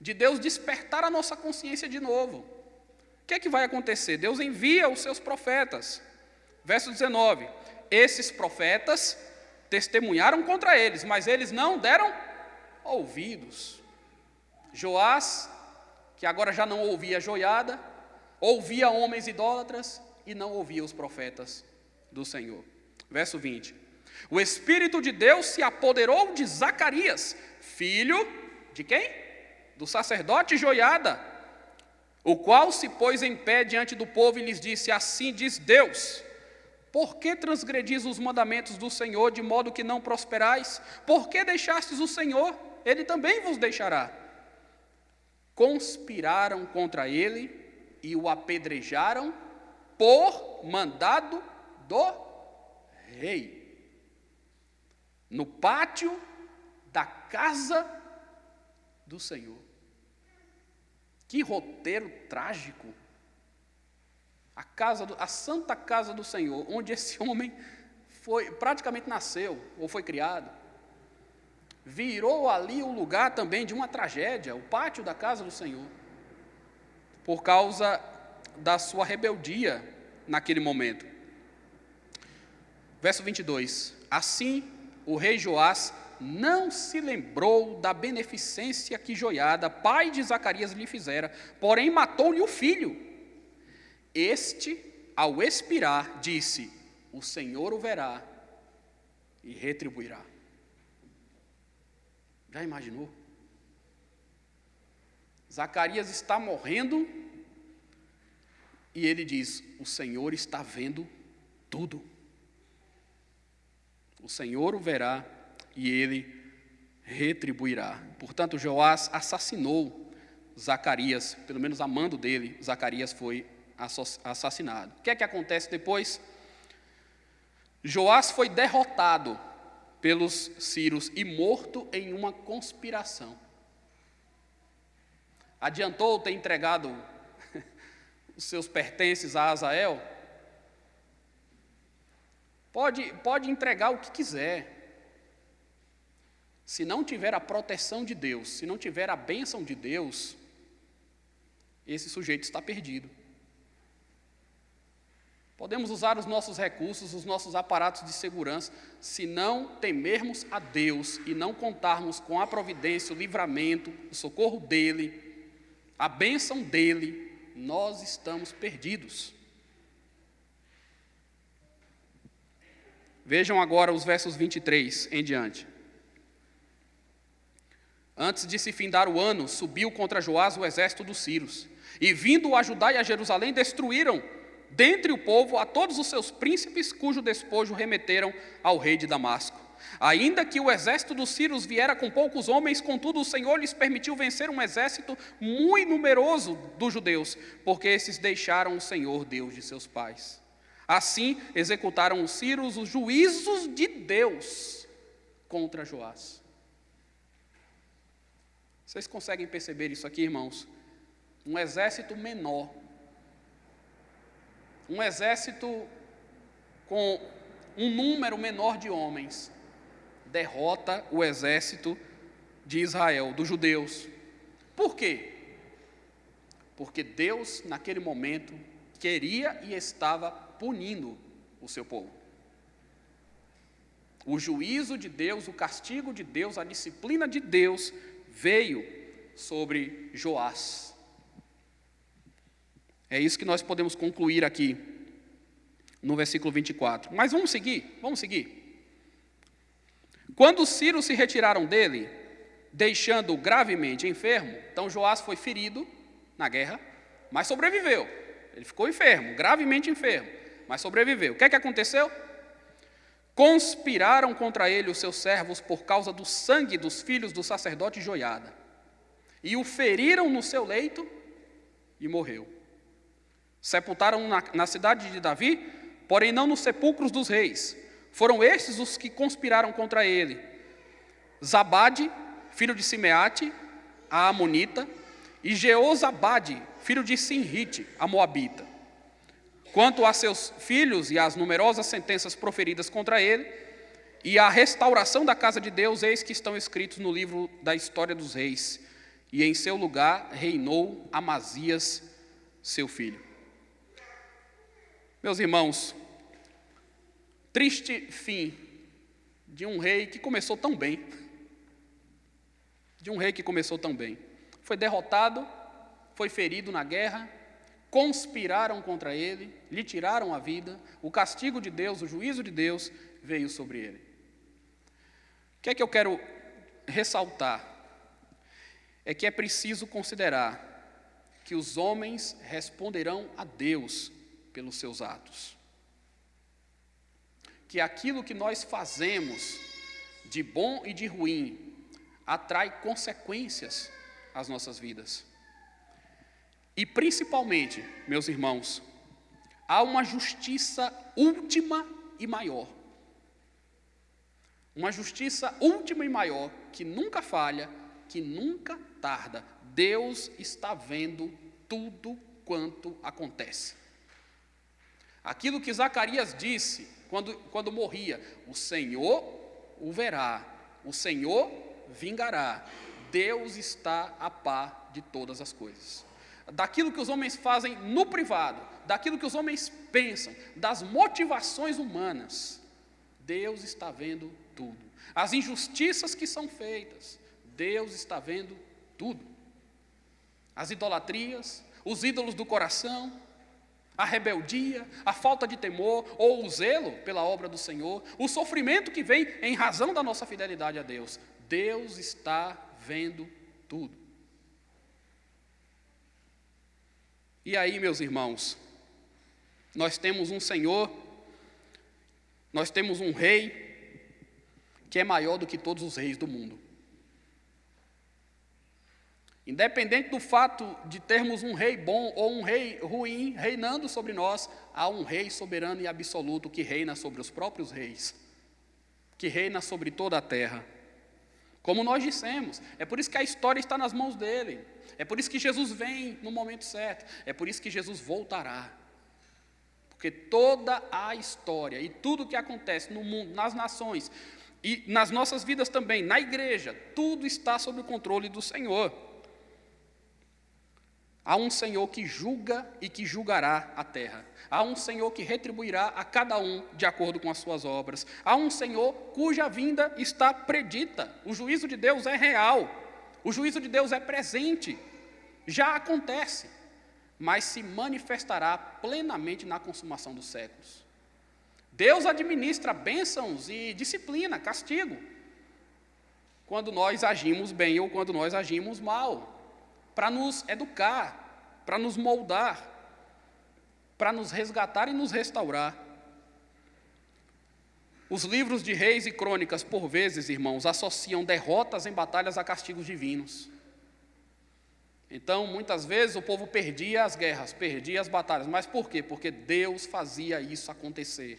de Deus despertar a nossa consciência de novo. O que é que vai acontecer? Deus envia os seus profetas. Verso 19, esses profetas testemunharam contra eles, mas eles não deram ouvidos. Joás, que agora já não ouvia Joiada, ouvia homens idólatras e não ouvia os profetas do Senhor. Verso 20, o Espírito de Deus se apoderou de Zacarias, filho de quem? Do sacerdote Joiada, o qual se pôs em pé diante do povo e lhes disse: assim diz Deus, por que transgredis os mandamentos do Senhor, de modo que não prosperais? Por que deixastes o Senhor? Ele também vos deixará. Conspiraram contra ele e o apedrejaram por mandado do rei, no pátio da casa do Senhor. Que roteiro trágico. A santa casa do Senhor, onde esse homem praticamente nasceu ou foi criado, virou ali o lugar também de uma tragédia, o pátio da casa do Senhor, por causa da sua rebeldia naquele momento. Verso 22, assim o rei Joás não se lembrou da beneficência que Joiada, pai de Zacarias, lhe fizera, porém matou-lhe o filho. Este, ao expirar, disse: o Senhor o verá e retribuirá. Já imaginou? Zacarias está morrendo e ele diz: o Senhor está vendo tudo. O Senhor o verá e ele retribuirá. Portanto, Joás assassinou Zacarias, pelo menos a mando dele, Zacarias foi assassinado. O que é que acontece depois? Joás foi derrotado pelos sírios e morto em uma conspiração. Adiantou ter entregado os seus pertences a Azael? Pode entregar o que quiser. Se não tiver a proteção de Deus, se não tiver a bênção de Deus, esse sujeito está perdido. Podemos usar os nossos recursos, os nossos aparatos de segurança, se não temermos a Deus e não contarmos com a providência, o livramento, o socorro dEle, a bênção dEle, nós estamos perdidos. Vejam agora os versos 23 em diante. Antes de se findar o ano, subiu contra Joás o exército dos sírios, e vindo a Judá e a Jerusalém, destruíram dentre o povo a todos os seus príncipes, cujo despojo remeteram ao rei de Damasco. Ainda que o exército dos sírios viera com poucos homens, contudo o Senhor lhes permitiu vencer um exército muito numeroso dos judeus, porque esses deixaram o Senhor Deus de seus pais. Assim executaram os sírios os juízos de Deus contra Joás. Vocês conseguem perceber isso aqui, irmãos? Um exército menor, um exército com um número menor de homens, derrota o exército de Israel, dos judeus. Por quê? Porque Deus, naquele momento, queria e estava punindo o seu povo. O juízo de Deus, o castigo de Deus, a disciplina de Deus veio sobre Joás. É isso que nós podemos concluir aqui no versículo 24. Mas vamos seguir. Quando os sírios se retiraram dele, deixando-o gravemente enfermo, então Joás foi ferido na guerra, mas sobreviveu. Ele ficou enfermo, gravemente enfermo, mas sobreviveu. O que é que aconteceu? Conspiraram contra ele os seus servos por causa do sangue dos filhos do sacerdote Joiada, e o feriram no seu leito e morreu. Sepultaram na cidade de Davi, porém não nos sepulcros dos reis. Foram estes os que conspiraram contra ele: Zabade, filho de Simeate, a amonita, e Jeozabade, filho de Sinrite, a moabita. Quanto a seus filhos e às numerosas sentenças proferidas contra ele, e a restauração da casa de Deus, eis que estão escritos no livro da história dos reis. E em seu lugar reinou Amazias, seu filho. Meus irmãos, triste fim de um rei que começou tão bem. Foi derrotado, foi ferido na guerra, conspiraram contra ele, lhe tiraram a vida, o castigo de Deus, o juízo de Deus veio sobre ele. O que é que eu quero ressaltar? É que é preciso considerar que os homens responderão a Deus pelos seus atos. Que aquilo que nós fazemos de bom e de ruim atrai consequências às nossas vidas. E principalmente, meus irmãos, há uma justiça última e maior. Uma justiça última e maior que nunca falha, que nunca tarda. Deus está vendo tudo quanto acontece. Aquilo que Zacarias disse quando morria: o Senhor o verá, o Senhor vingará. Deus está a par de todas as coisas. Daquilo que os homens fazem no privado, daquilo que os homens pensam, das motivações humanas, Deus está vendo tudo. As injustiças que são feitas, Deus está vendo tudo. As idolatrias, os ídolos do coração, A rebeldia, a falta de temor ou o zelo pela obra do Senhor, o sofrimento que vem em razão da nossa fidelidade a Deus. Deus está vendo tudo. E aí, meus irmãos, nós temos um Senhor, nós temos um rei que é maior do que todos os reis do mundo. Independente do fato de termos um rei bom ou um rei ruim reinando sobre nós, há um rei soberano e absoluto que reina sobre os próprios reis, que reina sobre toda a terra. Como nós dissemos, é por isso que a história está nas mãos dele, é por isso que Jesus vem no momento certo, é por isso que Jesus voltará. Porque toda a história e tudo o que acontece no mundo, nas nações e nas nossas vidas também, na igreja, tudo está sob o controle do Senhor. Há um Senhor que julga e que julgará a terra. Há um Senhor que retribuirá a cada um de acordo com as suas obras. Há um Senhor cuja vinda está predita. O juízo de Deus é real. O juízo de Deus é presente. Já acontece. Mas se manifestará plenamente na consumação dos séculos. Deus administra bênçãos e disciplina, castigo, quando nós agimos bem ou quando nós agimos mal, para nos educar, para nos moldar, para nos resgatar e nos restaurar. Os livros de Reis e Crônicas, por vezes, irmãos, associam derrotas em batalhas a castigos divinos. Então, muitas vezes, o povo perdia as guerras, perdia as batalhas. Mas por quê? Porque Deus fazia isso acontecer.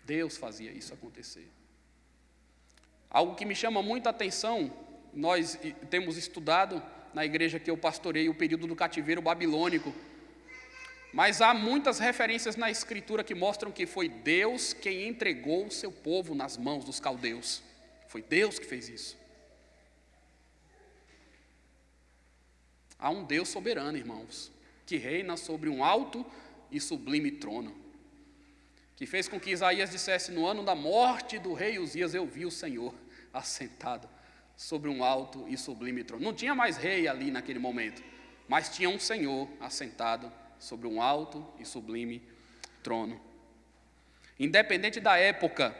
Deus fazia isso acontecer. Algo que me chama muita atenção, nós temos estudado na igreja que eu pastorei o período do cativeiro babilônico, mas há muitas referências na Escritura que mostram que foi Deus quem entregou o seu povo nas mãos dos caldeus. Foi Deus que fez isso. Há um Deus soberano, irmãos, que reina sobre um alto e sublime trono, que fez com que Isaías dissesse: no ano da morte do rei Uzias eu vi o Senhor assentado sobre um alto e sublime trono. Não tinha mais rei ali naquele momento, mas tinha um Senhor assentado sobre um alto e sublime trono. Independente da época,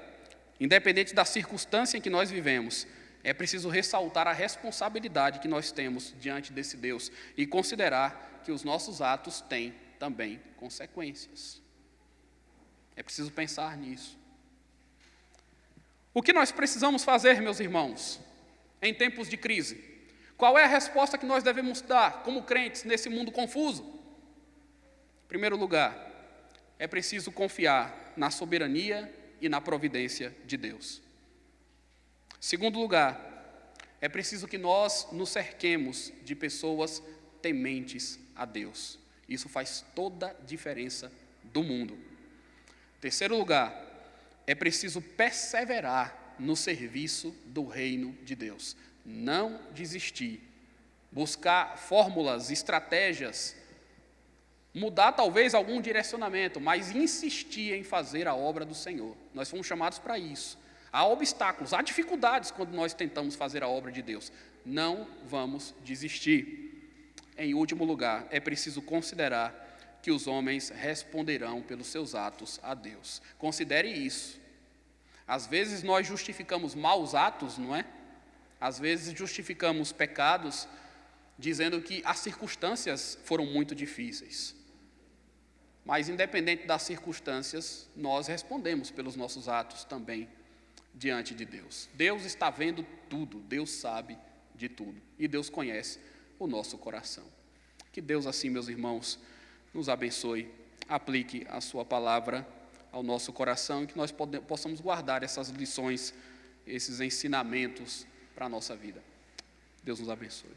independente da circunstância em que nós vivemos, é preciso ressaltar a responsabilidade que nós temos diante desse Deus e considerar que os nossos atos têm também consequências. É preciso pensar nisso. O que nós precisamos fazer, meus irmãos, em tempos de crise? Qual é a resposta que nós devemos dar como crentes nesse mundo confuso? Em primeiro lugar, é preciso confiar na soberania e na providência de Deus. Segundo lugar, é preciso que nós nos cerquemos de pessoas tementes a Deus. Isso faz toda a diferença do mundo. Terceiro lugar, é preciso perseverar no serviço do reino de Deus. Não desistir, buscar fórmulas, estratégias, mudar talvez algum direcionamento, mas insistir em fazer a obra do Senhor. Nós fomos chamados para isso. Há obstáculos, há dificuldades quando nós tentamos fazer a obra de Deus. Não vamos desistir. Em último lugar, é preciso considerar que os homens responderão pelos seus atos a Deus. Considere isso. Às vezes nós justificamos maus atos, não é? Às vezes justificamos pecados dizendo que as circunstâncias foram muito difíceis. Mas independente das circunstâncias, nós respondemos pelos nossos atos também diante de Deus. Deus está vendo tudo, Deus sabe de tudo e Deus conhece o nosso coração. Que Deus assim, meus irmãos, nos abençoe, aplique a sua palavra ao nosso coração e que nós possamos guardar essas lições, esses ensinamentos para a nossa vida. Deus nos abençoe.